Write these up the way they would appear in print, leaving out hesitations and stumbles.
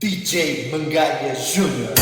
DJ Mangaia Júnior.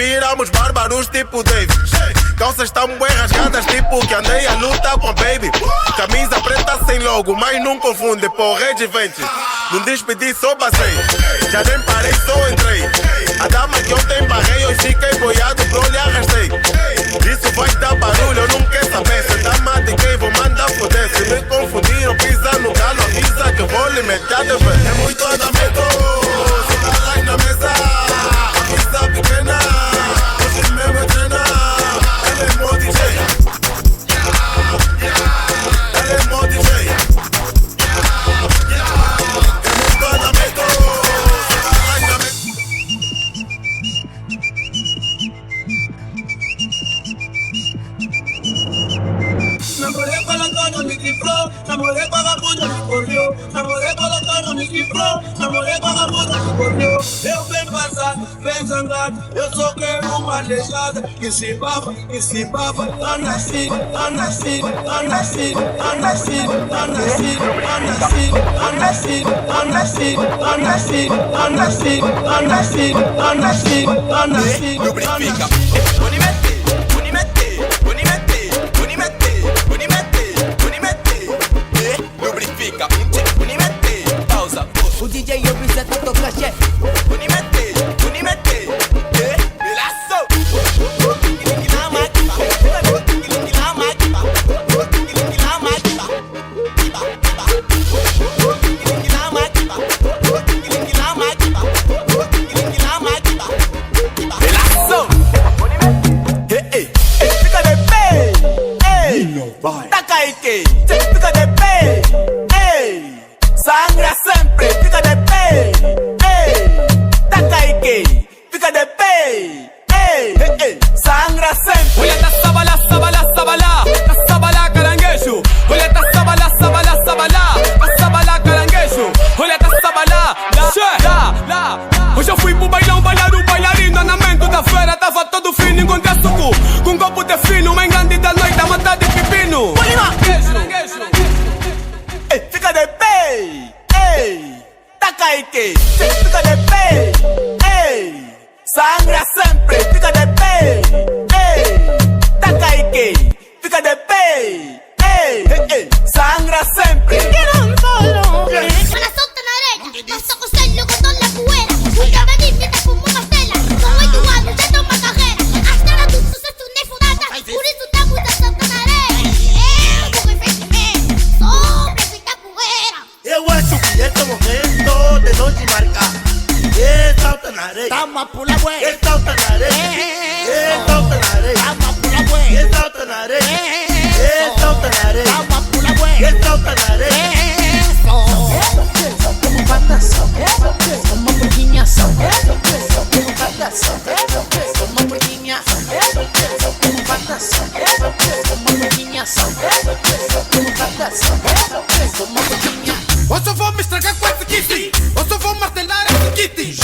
Viramos bárbaros tipo Dave. Calças estão bem rasgadas tipo que andei a luta com a baby. Camisa preta sem logo, mas não confunde, porra é de vente. Não despedi, só passei. Já nem parei, só entrei. A dama que ontem barrei, hoje fiquei boiado, pro lhe arrastei. Isso vai dar barulho, eu não quero saber. Se dama de quem vou mandar foder. Se me confundiram, pisa mete fé. É muito andamento, se tá lá na mesa. A pista pequena, hoje mesmo é treinar. Ele é meu DJ. Ele é meu DJ. É muito andamento, se tá lá na mesa. Namoré colocando mi flow, namoré vagabundo me correu, namoré colocando mi flow, namoré vagabundo me correu. Eu venho passar, vem zangar, eu só quero uma aleijada que se baba, anda assim, anda assim, anda assim, anda assim, anda assim, anda assim, anda assim, anda assim, anda assim, anda assim, anda assim, anda assim, anda assim, Lubrifica. Lubrifica, pausa. O DJ eu precisa todo cachê. Unimete, Bilaço. Bilaço. Fica de pé. Taca aí que fica de pé. Sangra sempre, fica de pé. Taca aí que fica de pé. Sangra sempre. Olha tá sabala, sabala, sabala. Tá sabala caranguejo. Olha tá sabala, sabala, sabala. Tá sabala caranguejo. Olha tá sabala, lá. Hoje eu fui pro bailão, bailar o bailarino. Na mente da feira tava todo fino. Encontrei suco com um copo de fino. Uma grande da noite a matar de pepino. Fica de pé. Taca aí que fica de pé. Sangra sempre, fica de pé. Taca aí que fica de pé. Sangra sempre. Para solta na areia, passa com selho com toda a poeira. Nunca me vi, me como uma estela. Com 8 anos já tô uma carreira. A estrada do sucesso nem furada. Por isso tá muita solta na areia. Com investimento, sobre muita poeira. Eu acho que este momento de nós marcar. Salta na areia, tamo pula bué. Salta na areia, salta na areia, tamo pula bué. Salta na areia, salta na areia, tamo pula bué. Salta na areia. Como patas, como porquinhas, como patas, como porquinhas, como patas, como porquinhas, como patas, como porquinhas. Hoje eu vou me estragar com esse kitty. Hoje eu vou martelar esse kitty.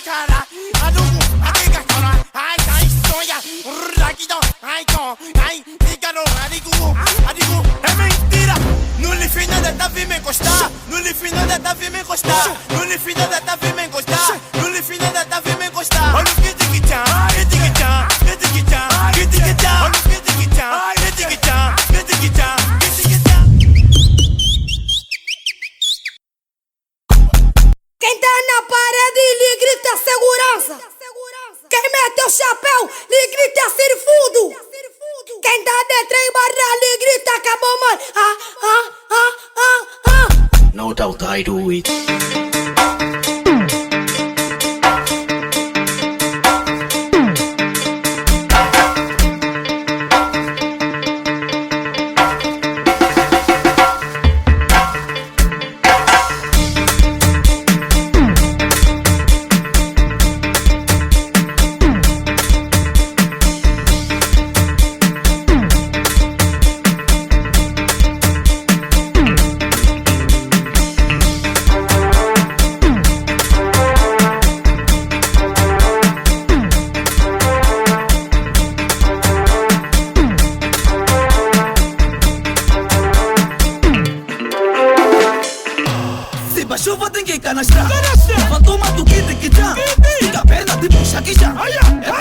cara. Adugo, adiga cara. Ai, ai, sonha. Raquido, ai, com. Ai, diga não, adigo. É mentira. No lhe fim nada tá vindo me encostar. No lhe fim nada tá vindo me encostar. No lhe fim nada tá vindo me encostar. No lhe fim nada tá vindo me encostar. Olha o que tiki-tchan, tiki-tchan, tiki-tchan, tiki-tchan. Olha o que tiki-tchan, tiki-tchan, tiki-tchan, tiki-tchan. Quem tá na parede lhe grita segurança. Quem mete o chapéu lhe grita sirfudo. Quem tá dentro em barra lhe grita acabou mal. No doubt I do it. Chuva tem que canastrar. Fantoma do que tem que dar. Fica a perna tipo um Shakisha.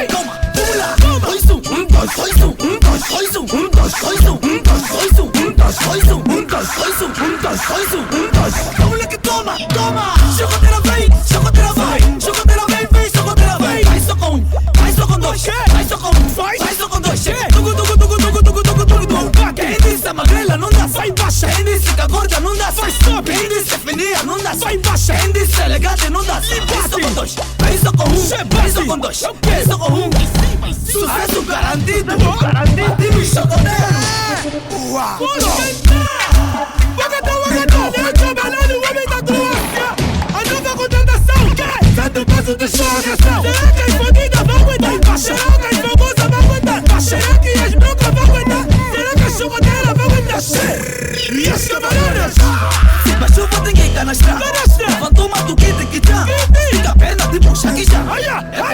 Toma, pula. 2, 1, 1, 2, 2, 1, 1, 2, 2, 1, 1, 2, 2, 1, 1, 2, 2, 1, 1, 2, 2, 1, 1, 2, 2, 1, 1, 2, 2, 1, 1, 2. Moleque, toma, toma. Chocoteira vem, chocoteira vai. Chocoteira vem, vem, chocoteira vai. Vai só com um, vai só com dois. Vai só com um, vai só com dois. Tugu, tugu, tugu, tugu, tugu, tugu, tugu, tugu. Quem disse a magrela não dá, vai baixa. Quem disse que a gorda não dá, vai sobe. Quem disse fininha não dá, vai baixa. Quem disse elegante não dá, vai só com dois. Vai só com um, vai só com dois. Vai só com um. Sucesso garantido, garantido. Chocoteiro. Uau. Tanto passo de chocação. Será que as bandidas vão aguentar? Será que as famosas vão aguentar? Será que as broncas vão aguentar? Será que a chocadeira vai aguentar? E as camaronas? Se pra chuva tem que canastrar. Fantoma do que tem que dar. Fica a perna tipo Shakisha.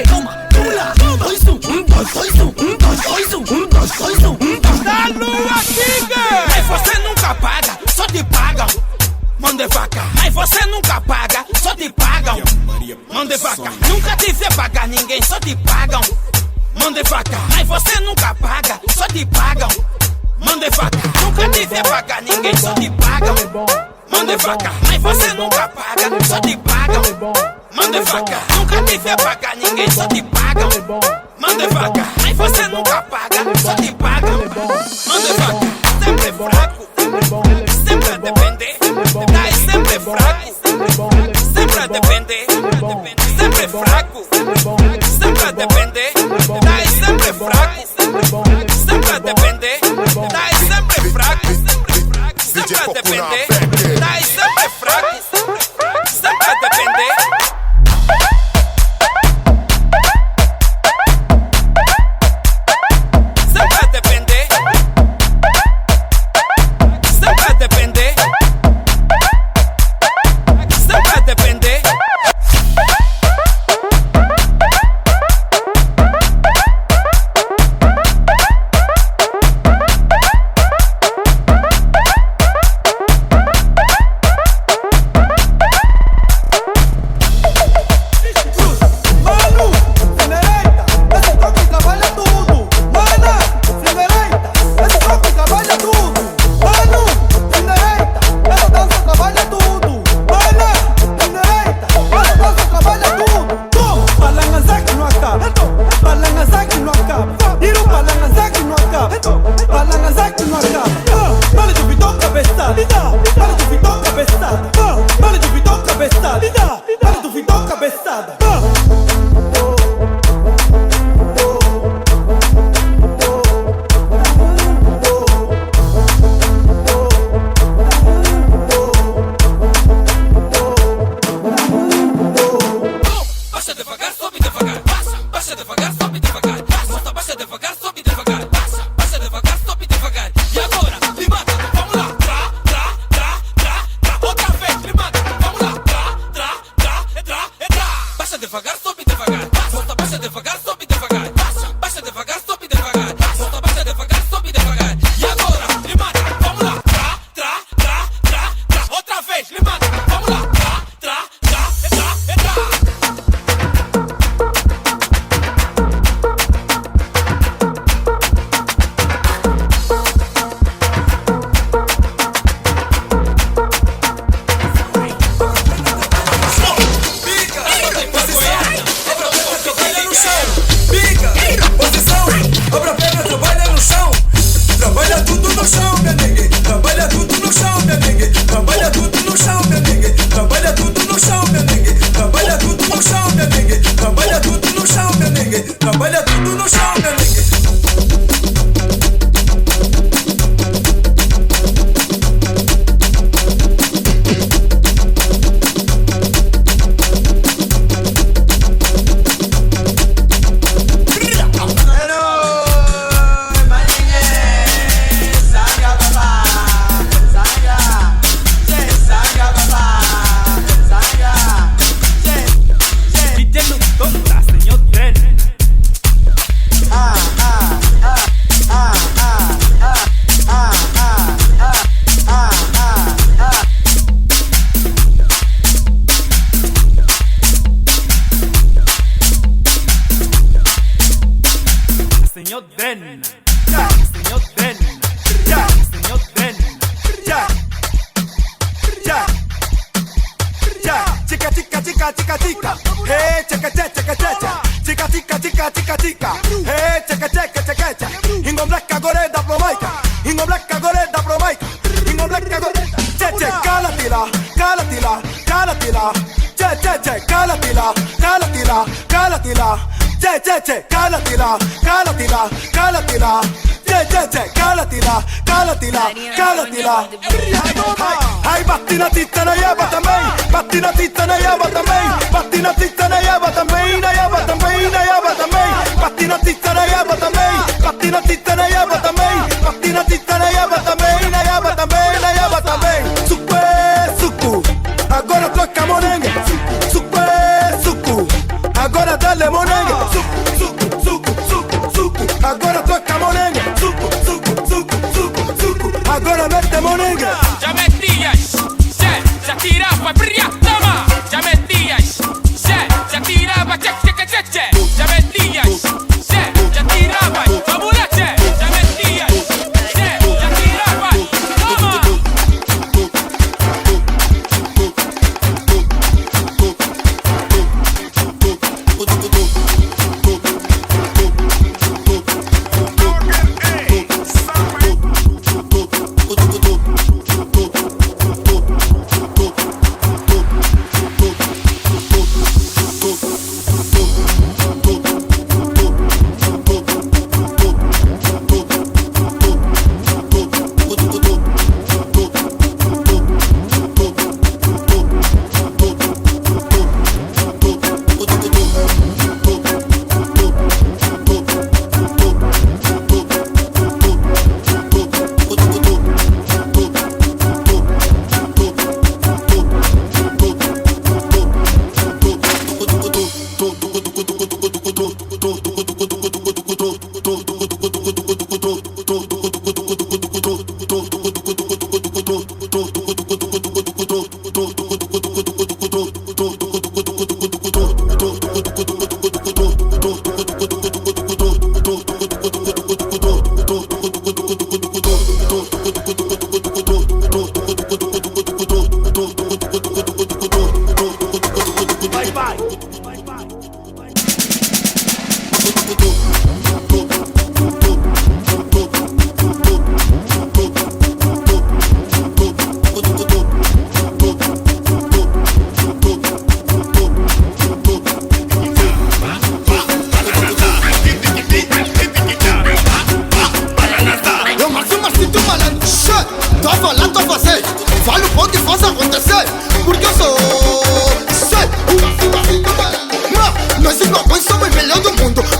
Toma, pula. 2, 1, 1, 2, 2, 1, 1, 2, 2, 1, 1, 2, 2, 1, 1, 2. Da lua tigre. Mas você nunca paga, só te pagam. Mão de vaca. Mas você nunca paga, só te pagam. Mão de vaca. Nunca te vê pagar ninguém, só te pagam. Mão de vaca. Mas você nunca paga, só te pagam. Mão de vaca. Nunca te vê pagar ninguém, só te pagam. Mão de vaca. Mas você nunca paga, só te pagam. Mão de vaca. Nunca te vê pagar ninguém, só te pagam. Mão de vaca. Mas você nunca paga, só te pagam. Mão de vaca. Sempre fraco, sempre a depender. Tá sempre fraco, sempre a depender. Sempre fraco, sempre a depender. Tá sempre fraco, sempre a depender. Tá sempre fraco, sempre a depender. Tá sempre fraco, sempre a depender. trabalha tudo no chão, meu nigga. Señor Den, ya, señor Den, ya, señor Den, ya, ya, ya, chica, chica, chica, chica, chica, hey, checa, checa, checa, checa, chica, chica, chica, chica, chica, hey, checa, checa, checa, checa, Ingo Blanca Goreda Promaica, Ingo Blanca Goreda Promaica, Ingo Blanca Goreda, cheche, calatila, calatila, calatila, che, che, che, calatila, calatila, calatila. Che, che, che, calatila, calatila, calatila. Che, che, che, calatila, calatila, calatila. Ai, batti una titta na yaba também, batti una titta na yaba também, batti una titta na yaba também, na yaba também, na yaba também, batti una titta na yaba também, batti una titta na yaba também, batti una titta na yaba também, na yaba também, na yaba também. Suque, suku, agora toca morengue. Suque, suku, agora dale morengue. Agora toca morengue, suco, suco, suco, suco, suco. Agora mete morengue. Já metias, já tirava, brilha, toma. Já metias, já tirava, tche, tche, tche, tche. Já metias, já tirava, vamos lá, tche. Já metias, já tirava, toma.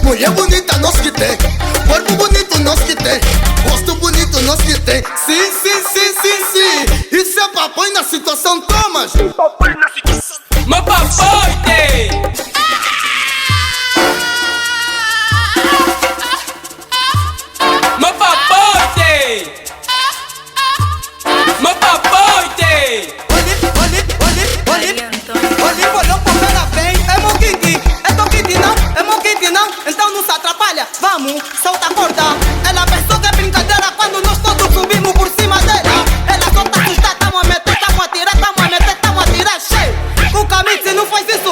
Mulher bonita nós que tem, corpo bonito nós que tem, rosto bonito nós que tem. Sim, sim, sim, sim, sim. Isso é papai na situação, Thomas. Papai na situação. Mas papai tem. Mas papai tem. Mas papai tem. Olhe, olhou por primeira vez. É moquiti, é toquiti não, é moquiti não. Então não se atrapalha, vamos, solta a corda. Ela pensou que é brincadeira quando nós todos subimos por cima dela. Ela só tá assustada, tamo a meter, tamo a tirar, cheio. O Camitzi não faz isso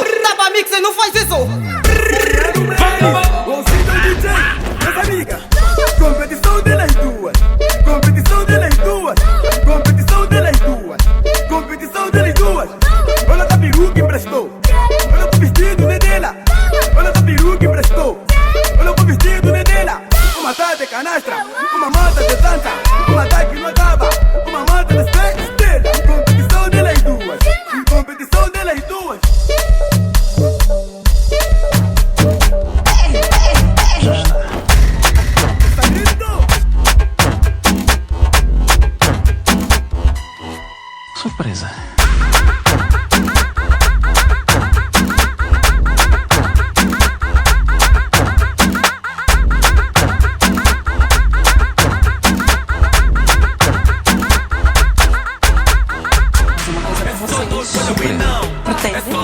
surpresa.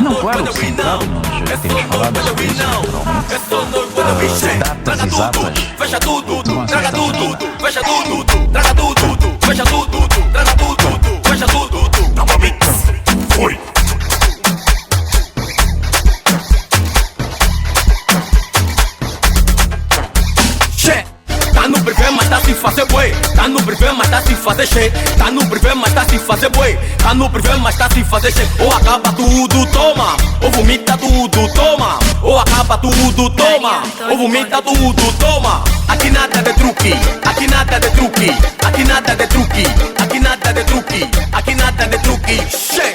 Não, claro, sim, claro, nós já temos falado sobre isso, naturalmente. Datas exatas. Fecha tudo, não traga acertamos tudo, nada. fecha tudo, traga tudo, fecha tudo, traga tudo, fecha tudo. Toma mix, foi. Che, tá no brevê, mas tá se fazer bué. Tá no brevê, mas tá se fazer che. Tá no brevê, mas tá se fazer bué. Tá no brevê, mas tá se fazer che. Ou acaba tudo, toma. Ou vomita tudo, toma. Ou acaba tudo, toma. Ou vomita tudo, toma. Aqui nada de truque, aqui nada de truque, aqui nada de truque, aqui nada de truque, aqui nada de truque. Che.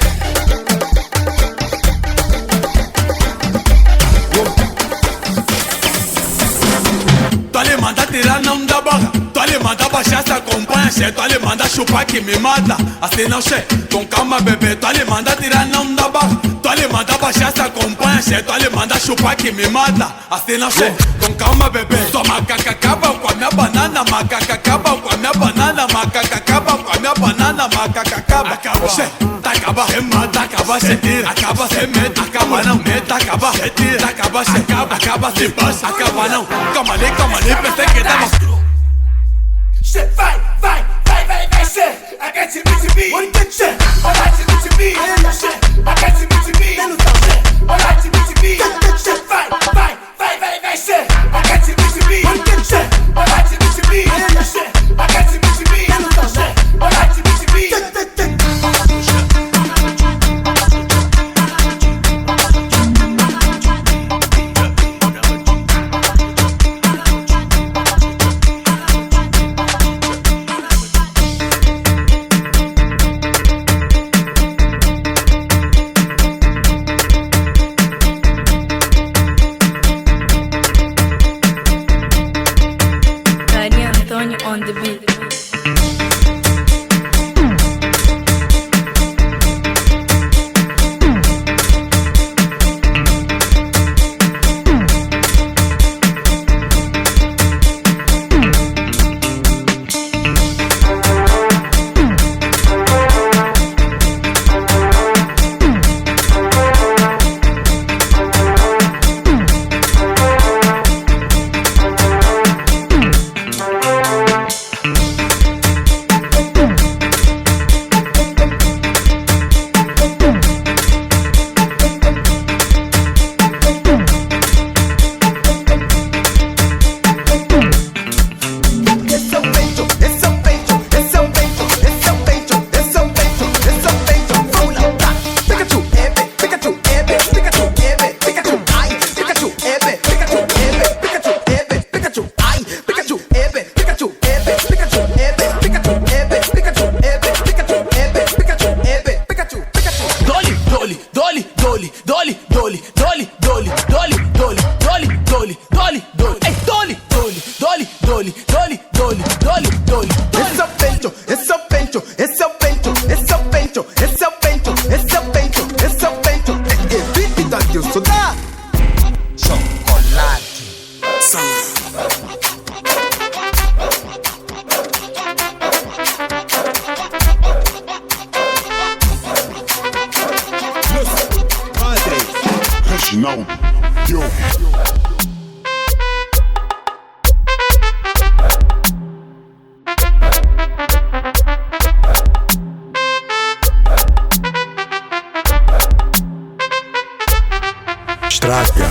Tu ali manda tirar, não dá barra. Tu ali manda baixar, se acompanha, che. Tu ali manda chupar que me mata. Assim não, che. Com calma, bebê. Tu ali manda tirar, não dá barra. Tu ali manda baixar, se acompanha, che. Tu ali manda chupar que me mata. Assim não, che. Com calma, bebê. Sua macaca acaba com a minha banana. Macaca acaba com a minha banana. Macaca acaba com a minha banana. Macaca acaba. Acaba, che. Tá acaba, remata, acaba, che. Tira. Acaba, se mete. Acaba, não mete. Acaba, se tira. Acaba, che. Acaba, se baixa. Acaba, não. Calma ali, pensei que tava. Che, vai, vai, vai, vai, vai, che. I got you, bitch, be. What the che? I got you, bitch, be. Che, I got you, bitch, be. Che, I got you, bitch, be. Che, vai, vai, vai, vai, vai, che. I got you, bitch, be. Che, I got you, bitch, be. Che, I got you, bitch, be. Che, I got you, bitch, be. Dani Antonio on the beat. Reginaldo, yo. Estraga.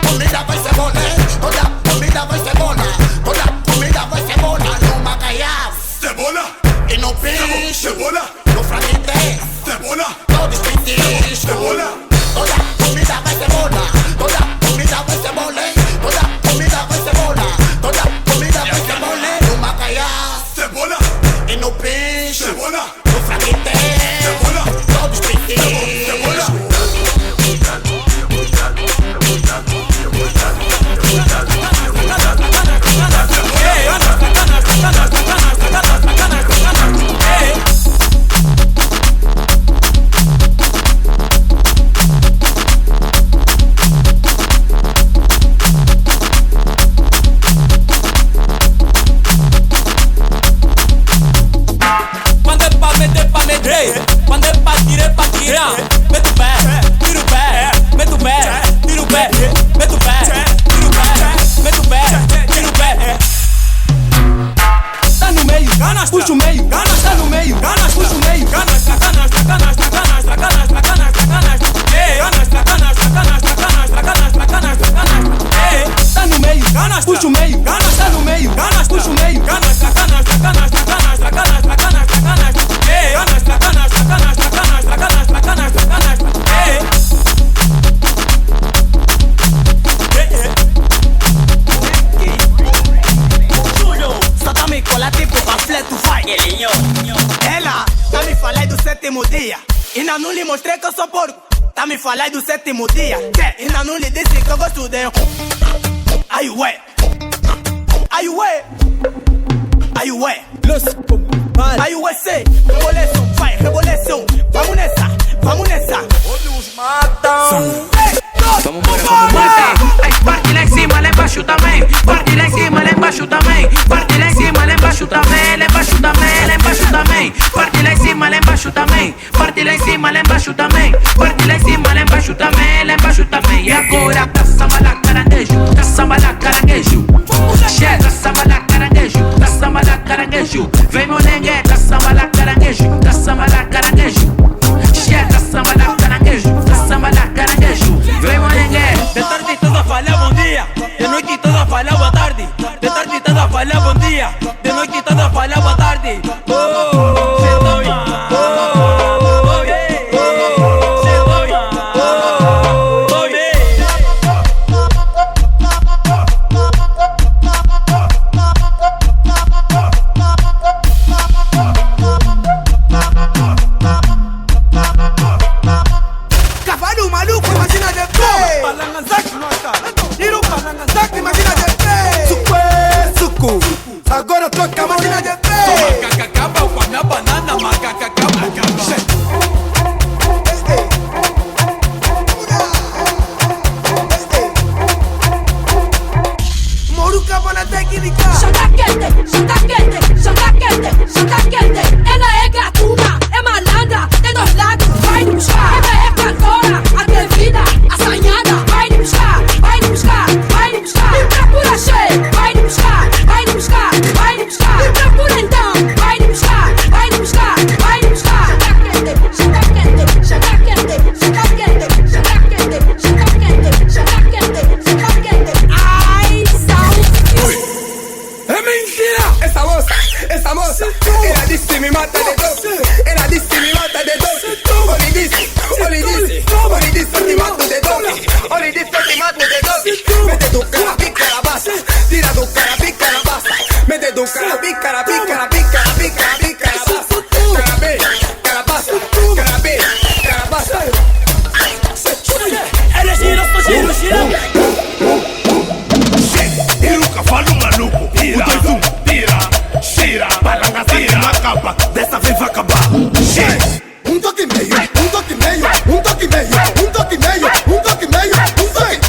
Comida vai ser bona, toda comida vai ser bona. pé, mete o pé, tira o pé, mete o pé, tira o pé. Tá no meio, puxa o meio, tá no meio, puxa o meio, canastra, canastra, canastra, canastra, canastra, canastra, canastra, canastra, canastra, canastra, canastra, canastra, canastra, canastra, tá no meio, puxa o meio, tá no meio, puxa o meio, canastra, canastra, canastra, canastra, canastra, canastra, canastra, canastra, canastra, canastra, canastra, canastra, canastra, canastra, Só tá me colar tipo panfleto, vai. Ela tá me falando do sétimo dia. Ainda não lhe mostrei que eu sou porco. Tá me falando do sétimo dia. Ainda não lhe disse que eu gosto de. Aí ué, aí ué, aí ué. Aí ué, sei. Revolução, vai, revolução. Vamos nessa, vamos nessa. Olhos matam. Vamos embora. Parte lá em cima, lá embaixo também. Parte lá em cima, lá embaixo também. Parte lá em cima, lá embaixo também. Lá embaixo também, lá embaixo também. Parte lá em cima, lá embaixo também. Parte lá em cima, lá embaixo também. Parte lá em cima, lá embaixo também. Lá embaixo também. E agora tá samba lá caranguejo. Tá samba lá caranguejo. Che, tá samba lá caranguejo. Tá samba lá caranguejo. Vem monengue, tá samba lá caranguejo. Tá samba lá caranguejo. Che, tá samba lá caranguejo. Tá samba lá caranguejo. Vem monengue. De tarde toda fala bom dia, de noite toda fala boa tarde. De tarde toda fala bom dia, de noite toda fala boa tarde. Cavalo maluco, imagina de pé. Tira o palangazaque, imagina de pé. Suco é suco, agora toca, imagina de pé. Macacacaba com a minha banana, macacacaba. Moruca para técnica. Chata quente, chata quente, chata quente, chata quente. Ela é gratuna, é malandra, tem dois lados, vai me buscar. Ela é cantora, atrevida, assanhada, vai me buscar, vai me buscar, vai me buscar. Me procura cheio, vai me buscar, vai me buscar, vai me buscar. Me procura então, vai me buscar, vai me buscar, vai me buscar. Chata quente, chata quente, chata quente, chata quente, chata quente, chata quente, chata quente. Ai, É mentira! Essa moça, ela disse me mata de dor. Ela disse me mata de dor. Olhe disse, olhe disse, olhe disse eu te mato de dor. Olhe disse eu te mato de dor. Mete tu cara, pica la base. Tira tu cara, pica la base. Mete tu cara, pica la, pica la, pica la, pica la, pica la base. Carabé, carabaza, carabé, carabaza. Ela gira, só gira, gira. E o cavalo maluco, tira, tira, tira, balanga, tira na capa, dessa vez vai acabar. Um toque e meio, um toque e meio, um toque e meio, um toque e meio, um toque e meio, um sai,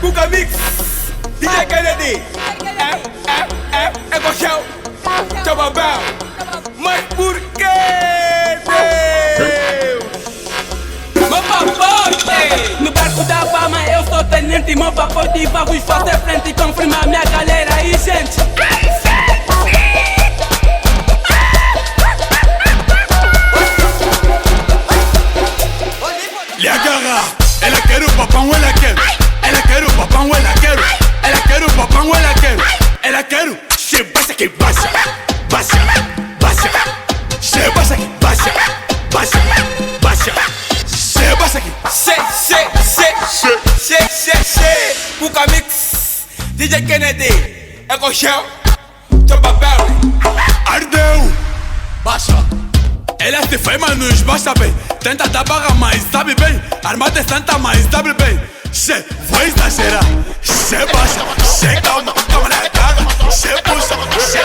Cuca Mix, DJ Kennedy, Eco Show, Tchababel. Mas por que Deus? Meu papote, no barco da fama eu sou tenente. Meu papote vai vos fazer frente e confirmar minha galera aí, gente. Lhe agarra, ela quer o papão, ela quer. Ela quer o papão, ela quer. Ela quer o papão, ela quer. Ela quer o che baixa que baixa, baixa, baixa. Che baixa que baixa, baixa, baixa. Che baixa que Cuca Mix, DJ Kennedy, Eco Show, Tchababel. ardeu, baixa. Ela se faz, mas nos baixa bem. Tenta dar barra, mas sabe bem. Armada é santa, mas sabe bem. Che, vai exagerar. Che baixa, che calma, calma na cara. Che puxa, che.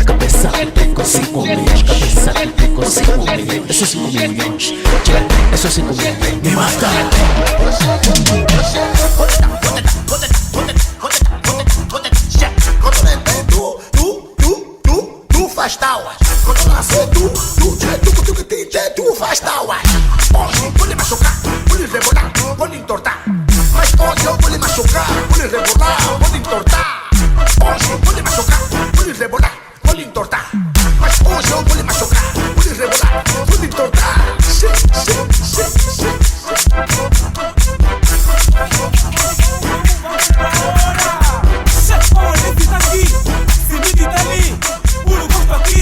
Cabeça, com 5 milhões. Cabeça, com 5 milhões. esos 5 milhões. Esos 5 milhões me mata. Tu faz taua. Quando eu nascer, tu faz taua. Hoje vou lhe machucar, vou lhe rebolar, vou lhe entortar. Mas hoje eu vou lhe machucar, vou lhe rebolar, vou lhe entortar. Hoje vou lhe machucar, vou lhe rebolar, vou lhe entortar. Mas hoje eu vou lhe machucar, vou lhe rebolar, vou lhe entortar. Esse tá aqui, esse vídeo tá ali. Puro gosto aqui.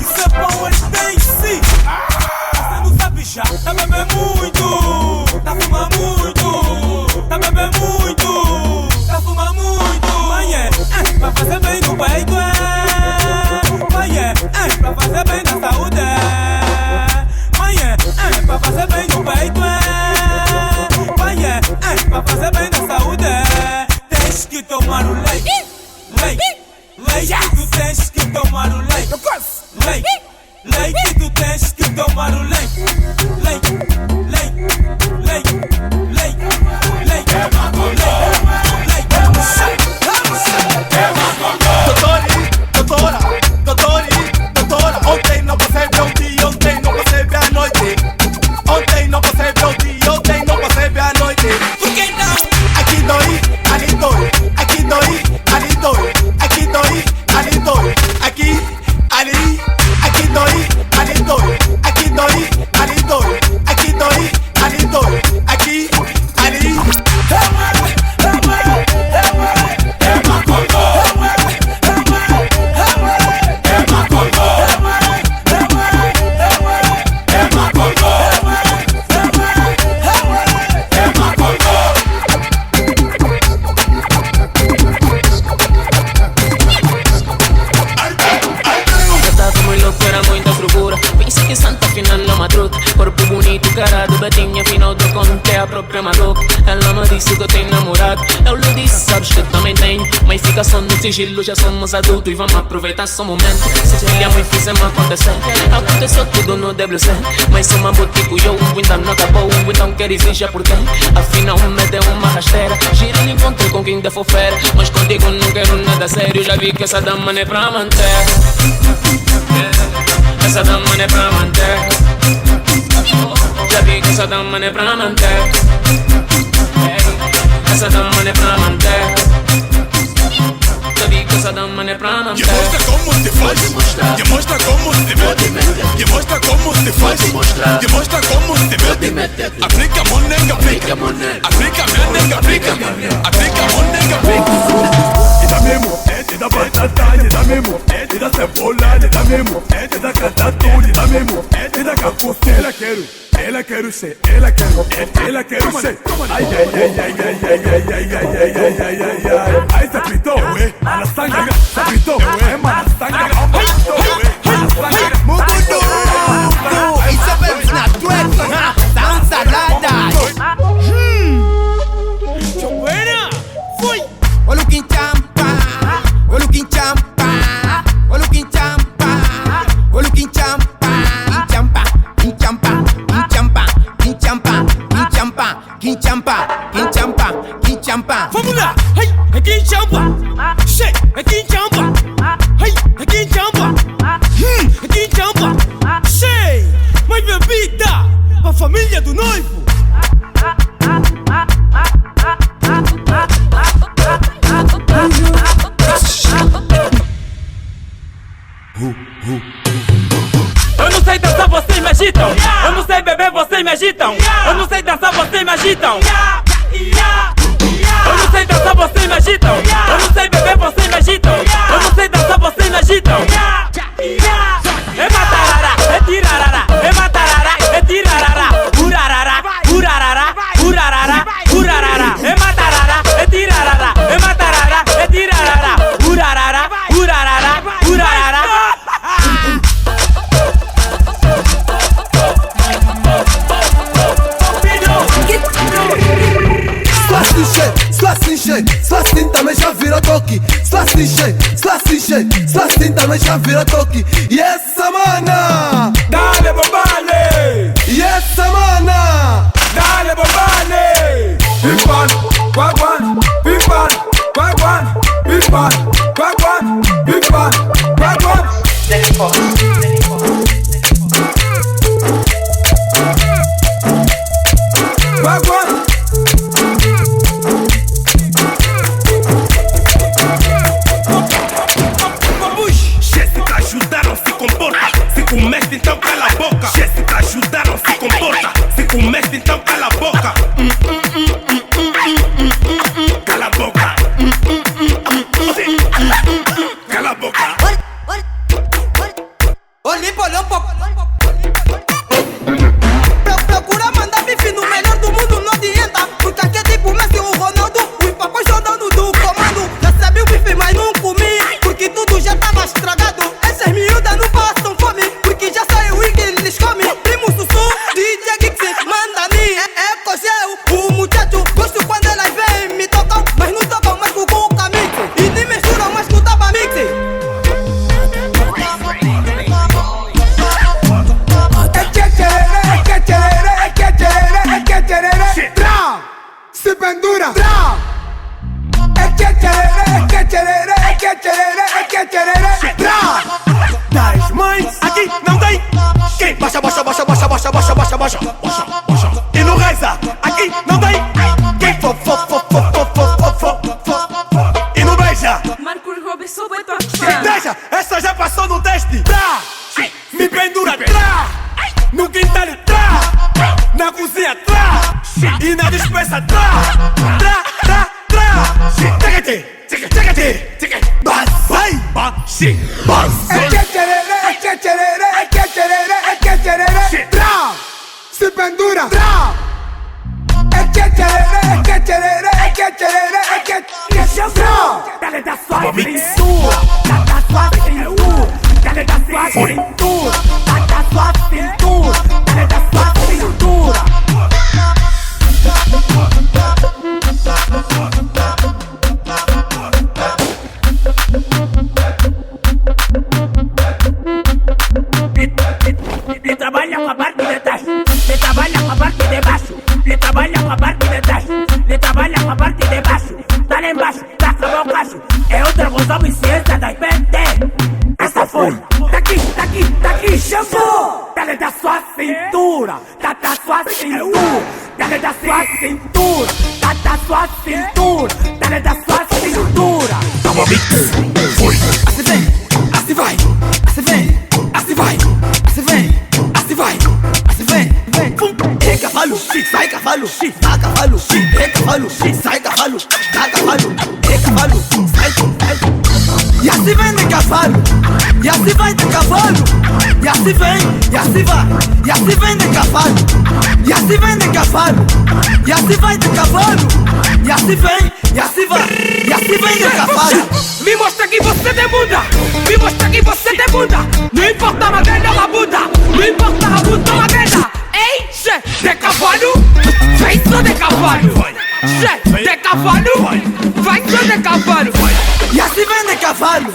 Isso é bom, ele tem sim. Você não sabe já, tá bebendo muito. Tá fumando muito. Tá bebendo muito. Tá fumando muito. Manhã, pra fazer bem no peito é. Manhã, pra fazer bem na saúde é. Manhã, pra fazer bem no peito é. Manhã, pra fazer bem na saúde é. Tens que tomar o leite. Leite, tu tens que tomar o leite. Leite, tu tens que tomar o leite. Leite. Doutora, ontem não você viu o dia, ontem não você viu a noite. Ontem não você viu o dia, ontem não você viu a noite. Por que não? Aqui dói, ali dói. Aqui dói, ali dói. Aqui dói, ali dói. Aqui, ali. Aqui dói, ali dói. Aqui dói, ali dói. Aqui dói, ali dói. Aqui, ali. Corpo bonito, cara do Betinho, afinal do conto é a própria maluca. Ela me disse que eu tenho namorado, eu lhe disse, sabes que eu também tenho. Mas fica só no sigilo, já somos adultos e vamos aproveitar só um momento. Se desliamos e fizemos acontecer, aconteceu tudo no WC. Mas sou uma boutique e eu ainda não acabou, então quero exigir por quê? Afinal me deu uma rasteira, giro e encontrei com quem der fofera. Mas contigo não quero nada sério, já vi que essa dama não é pra manter. Essa dama não é pra manter. Já vi que essa dama não é pra manter. Essa dama não é pra manter. Já vi que essa dama não é pra manter. Demonstra como se faz. Demonstra como se mete. Demonstra como se faz. Demonstra como se mete. Aplica a monega, aplica. Aplica a monega, aplica. Aplica a monega, aplica. E dá mesmo, te dá batata, te dá mesmo, te dá cebola, te dá mesmo, te dá catatu, te dá mesmo, te dá capuça. Ela quero ser, ela quero ser. Ai, ai, ai, ai, ai, ai, ai, ai, ai, ai, ai, ai, ai, ai. Ai, se apitou, mana sanga, se apitou, mana sanga, mana sanga. Mugudu, isso é bem na tueta, são saladas. Buena, fui. O looking champa, o looking champa, o looking champa, o looking champa, champa, champa, champa, champa, champa, champa, champa. Vamos lá, hey, aqui em champa, shake, aqui em champa, hey, aqui em champa, aqui em champa, shake, mais bebida pra família do noivo. Eu não sei dançar, vocês me agitam. Eu não sei beber, vocês me agitam. Eu não sei dançar, vocês me agitam. Eu não sei dançar, vocês me agitam. Eu não sei beber, vocês me agitam. Eu não sei dançar, vocês me agitam. É matarara, é tirarara, é matarara, é tirarara, urarara, urarara, urarara, urarara. É matarara, é tirarara, é matarara, é tirarara, urarara, urarara, urarara. Slastin também já virou toque. Slastin também já virou toque. E essa mana Dá Pipan, Wagwan, Pipan, Wagwan, Pipan, Wagwan, Pipan, Wagwan. Wagwan. Jéssica ajuda, não se comporta. Se começa, então cala a boca. Jéssica ajuda, não se comporta. Se começa, então cala a boca. Cala a boca. Cala a boca. Procura mandar bife no melhor do mundo, não adianta. Porque aqui é tipo Messi ou Ronaldo. Os papões só dando do comando. Já sabia o bife, mas não comi. Porque tudo já tava estragado. Essas miúdas não passam fome. Porque já saiu e que eles comem. Primo Sussu, DJ Gixi, Mandani. É Cogel, o muchacho. Gosto quando elas vêm, me tocam. Mas não tocam mais com o Cuca Mix. E nem misturam mais com o Taba Mix. Se pendura. Das mães, aqui não tem. Quem baixa, baixa, baixa, baixa, baixa, baixa, baixa, baixa, baixa, baixa. E não reza, aqui não tem. Quem fo, fo, fo, fo, fo, fo, fo, fo. E não beija. Marcos Robinson vai tua Deixa, essa já passou no teste. Trá, me pendura, trá. No quintal, trá. Na cozinha, trá. E na dispensa, trá. Trá, trá, trá. Tchegate, tchegate, tchegate. Vai, baixi, trá. Se pendura, trá. Dale da sua cintura, da sua cintura. Dale da sua cintura, da sua cintura. Dale da sua cintura. Le trabalha com a parte de trás, le trabalha com a parte de baixo, le trabalha com a parte de trás, le trabalha com a parte de baixo. Tá lá embaixo, tá com o cacho. É outra visão e ciência das PT. Essa foi, tá aqui, chamou. Dale da sua cintura, da sua cintura. Dale da sua cintura, da sua cintura. Dale da sua cintura. Tava mix, foi. Assim vem, assim vai, assim vem, assim vai, assim vem, assim vai, assim vem, vem. É cavalo, sai cavalo, dá cavalo, é cavalo, sai cavalo, dá cavalo, é cavalo, sai, sai. E assim vem de cavalo, e assim vai de cavalo, e assim vem, e assim vai, e assim vem de cavalo, e assim vem de cavalo, e assim vai de cavalo, e assim vem, e assim vai, e assim vem de cavalo. Me mostra que você tem bunda, me mostra que você tem bunda. Não importa a magrela ou a bunda, não importa a bunda ou a magrela. Ei, che, de cavalo, vem só de cavalo. Che, de cavalo, vai só de cavalo. E assim vem de cavalo,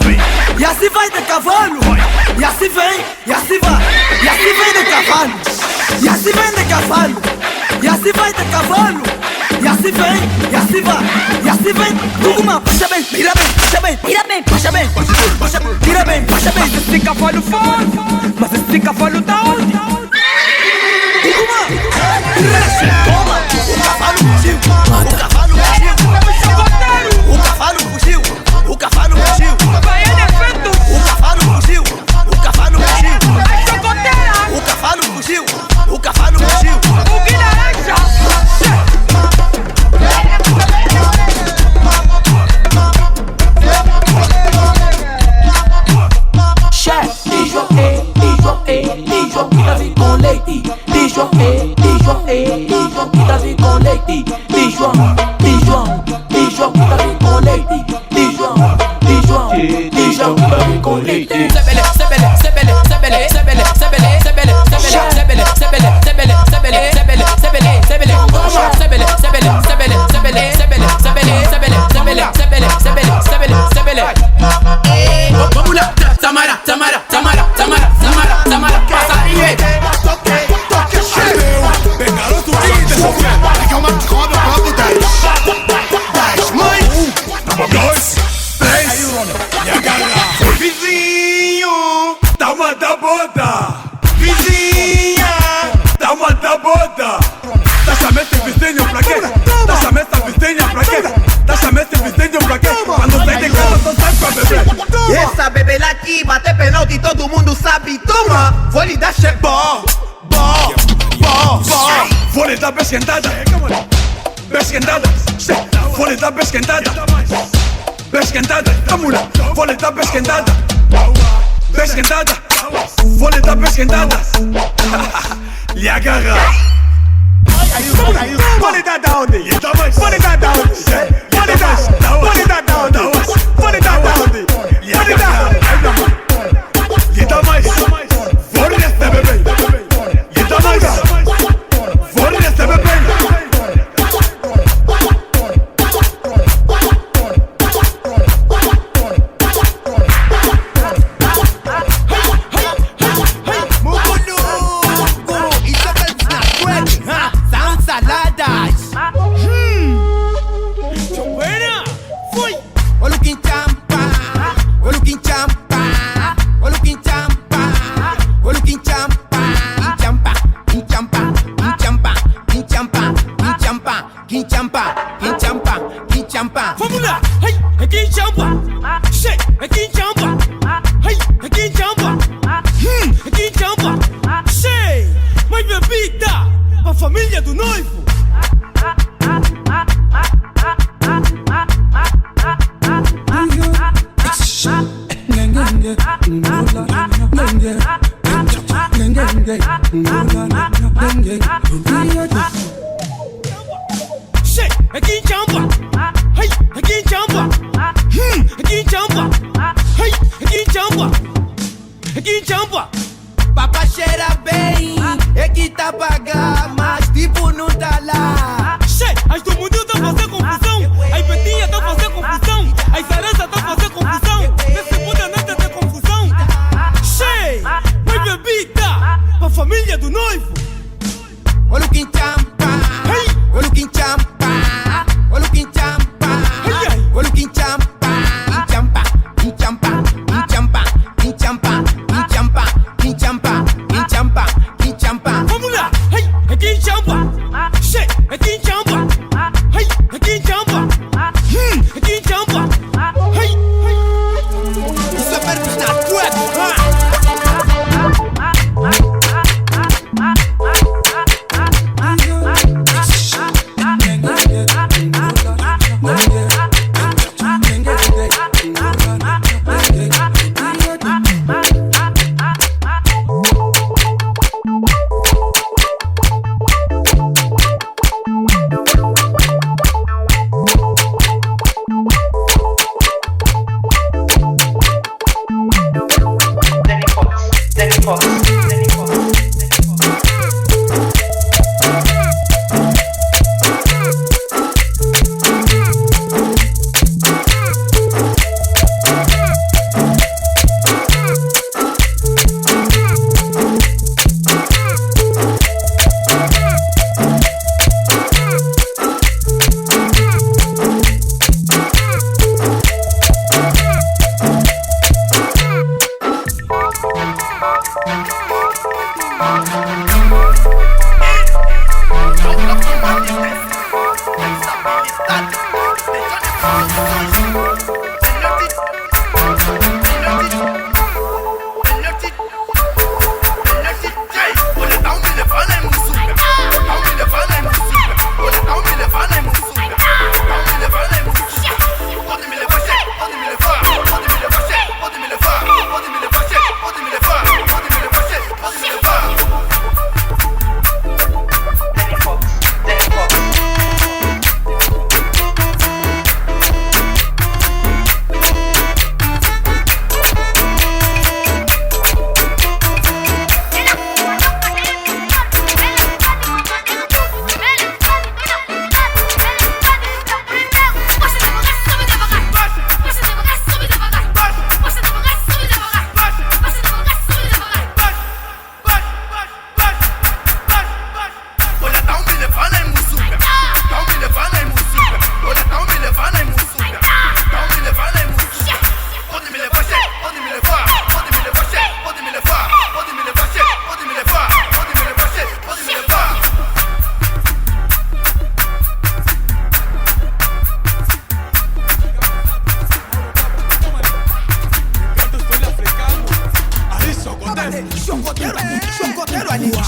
e assim vai de cavalo, e assim vem, e assim vai, e assim vem de cavalo, e assim vem de cavalo, e assim vai de cavalo, e assim vem, e assim vai, e assim vem. Tuguma, baixa bem, mira bem, baixa bem, mira bem, baixa bem, baixa bem, mira bem, baixa bem. Esse cavalo forte, mas esse cavalo da onde? Tuguma, toma, o cavalo fugiu, o cavalo fugiu, o cavalo fugiu, o cavalo fugiu, Vai elefante, o cavalo fugiu, o cavalo fugiu, chocoteira, o cavalo fugiu, o cavalo fugiu. o que laranja. Che, e João, Vou lhe dar besquentada, besquentada, vou lhe dar besquentada, besquentada, vamos lá, vou lhe dar besquentada, besquentada, vou lhe dar besquentada, lhe agarrar. Vou lhe dar da onde? Vou lhe dar da onde? Vou lhe dar da onde? Vou lhe dar da onde? Vou lhe dar. Lhe dá mais. Vou lhe receber bem. Lhe dá mais. Vou lhe receber bem. Vamos lá! Hey, aqui em Champa! Che, aqui em Champa! Hey, aqui em Champa! Aqui em Champa! Che, mais bebida! A família do noivo! Che, aqui em Champa! Hey, aqui em Champa! Aqui em Champa! Hey, aqui em Champa! Aqui em Champa! Papá cheira bem, é que tá pagar, mas tipo não tá lá. Che, as do mundo tá fazendo confusão, as betinhas tá fazendo confusão, as saranças tá fazendo confusão, esse mundo não tá tendo confusão. Che, mais bebida, pra família do noivo. Olha o que champa, olha o que champa, olha o que champa, olha o que champa, champa, champa, champa, champa, champa, champa, champa, champa. Vamos lá, hey, aqui em Champa, che, aqui em Champa, hey, aqui em Champa, aqui em Champa, hey, isso é verbos na cueca.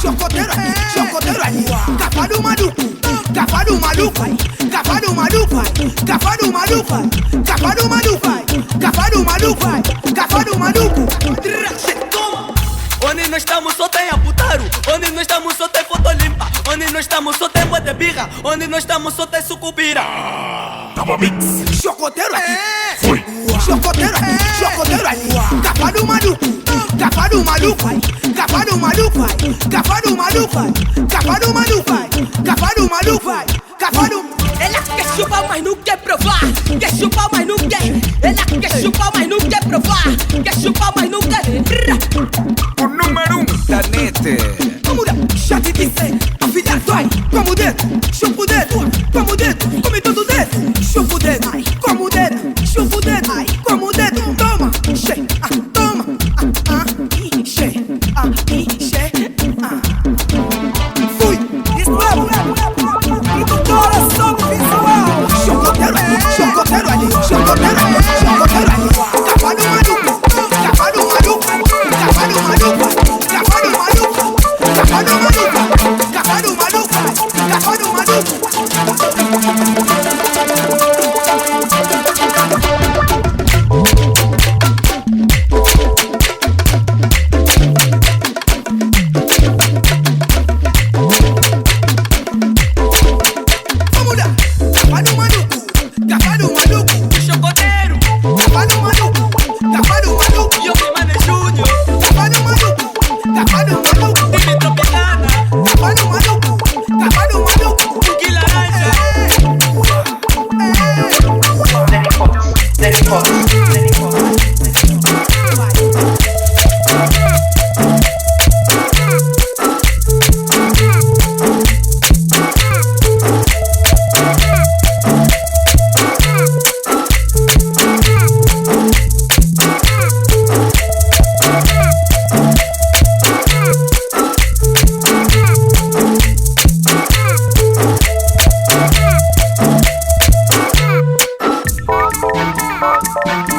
chocoteiro ali. Cavalo maluco, cavalo maluco, cavalo maluco, cavalo maluco, cavalo maluco, cavalo maluco, cavalo maluco. Onde nós estamos só tem aputaro. Onde nós estamos só tem foto limpa. Onde nós estamos só tem boa de birra. Onde nós estamos só tem sucubira. Chocoteiro aqui. Foi. Chocoteiro ali. Cavalo maluco, cavalo maluco, cavalo maluco, cavalo maluco, cavalo maluco, cavalo maluco, cavalo. Ela quer chupar, mas não quer provar. Quer chupar, mas não quer. Ela quer chupar, mas não quer provar. Quer chupar, mas não quer. O número 1 da net. Vamos lá, já te disse. A filha vai, como o dedo, chupa o dedo, como o dedo, come todo o dedo, chupa o dedo, como o dedo, chupa o dedo, como o dedo, toma, che, toma, che, fui, explode, e do coração visual, chocoteiro ali, chocoteiro ali, chocoteiro ali, chocoteiro ali, cavalo maluco, cavalo maluco, cavalo maluco, cavalo maluco, cavalo maluco, cavalo maluco, cavalo maluco. Vamos lá, cavalo maluco, cavalo maluco, Chocoteiro, cavalo maluco, cavalo maluco, e o Mano Júnior, cavalo maluco, cavalo maluco, time Tropicana, cavalo maluco, cavalo maluco. que laranja. Thank you.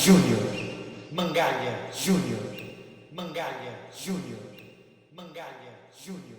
Júnior. Mangalha Júnior. Mangalha Júnior. Mangalha Júnior.